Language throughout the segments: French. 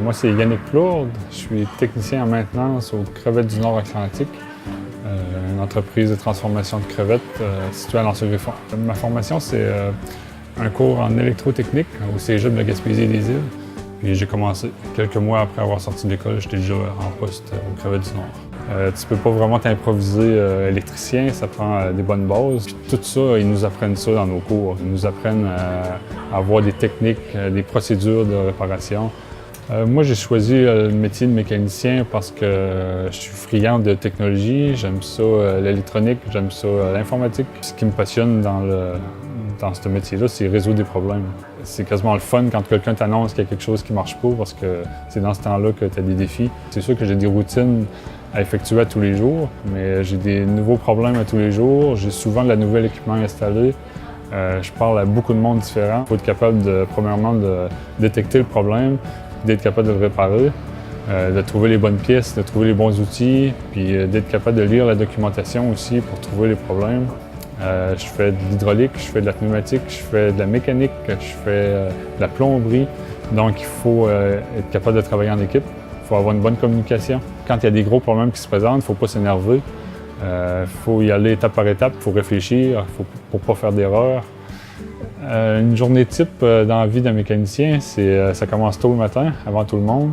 Moi, c'est Yannick Plourde. Je suis technicien en maintenance aux Crevettes du Nord-Atlantique, une entreprise de transformation de crevettes située à Lanse-Griffon. Ma formation, c'est un cours en électrotechnique au Cégep de la Gaspésie-des-Îles. Puis j'ai commencé. Quelques mois après avoir sorti de l'école, j'étais déjà en poste aux Crevettes du Nord. Tu peux pas vraiment t'improviser électricien, ça prend des bonnes bases. Puis tout ça, ils nous apprennent ça dans nos cours. Ils nous apprennent à avoir des techniques, des procédures de réparation. Moi, j'ai choisi le métier de mécanicien parce que je suis friand de technologie, j'aime ça l'électronique, j'aime ça l'informatique. Ce qui me passionne dans ce métier-là, c'est résoudre des problèmes. C'est quasiment le fun quand quelqu'un t'annonce qu'il y a quelque chose qui ne marche pas parce que c'est dans ce temps-là que tu as des défis. C'est sûr que j'ai des routines à effectuer à tous les jours, mais j'ai des nouveaux problèmes à tous les jours. J'ai souvent de la nouvel équipement installé. Je parle à beaucoup de monde différent. Il faut être capable, premièrement, de détecter le problème, d'être capable de le réparer, de trouver les bonnes pièces, de trouver les bons outils, puis d'être capable de lire la documentation aussi pour trouver les problèmes. Je fais de l'hydraulique, je fais de la pneumatique, je fais de la mécanique, je fais de la plomberie. Donc il faut être capable de travailler en équipe, il faut avoir une bonne communication. Quand il y a des gros problèmes qui se présentent, il ne faut pas s'énerver. Il faut y aller étape par étape, il faut réfléchir pour ne pas faire d'erreurs. Une journée type dans la vie d'un mécanicien, ça commence tôt le matin, avant tout le monde,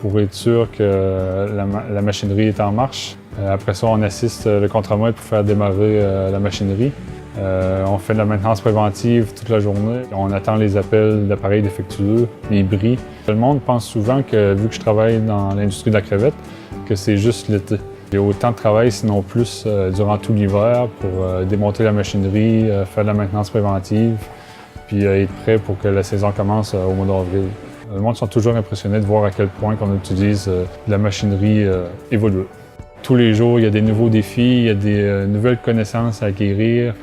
pour être sûr que la machinerie est en marche. Après ça, on assiste le contremaître pour faire démarrer la machinerie. On fait de la maintenance préventive toute la journée. On attend les appels d'appareils défectueux, les bris. Le monde pense souvent que, vu que je travaille dans l'industrie de la crevette, que c'est juste l'été. Il y a autant de travail, sinon plus, durant tout l'hiver pour démonter la machinerie, faire de la maintenance préventive, puis être prêt pour que la saison commence au mois d'avril. Le monde sont toujours impressionnés de voir à quel point on utilise de la machinerie évoluée. Tous les jours, il y a des nouveaux défis, il y a des nouvelles connaissances à acquérir.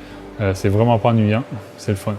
C'est vraiment pas ennuyant, c'est le fun.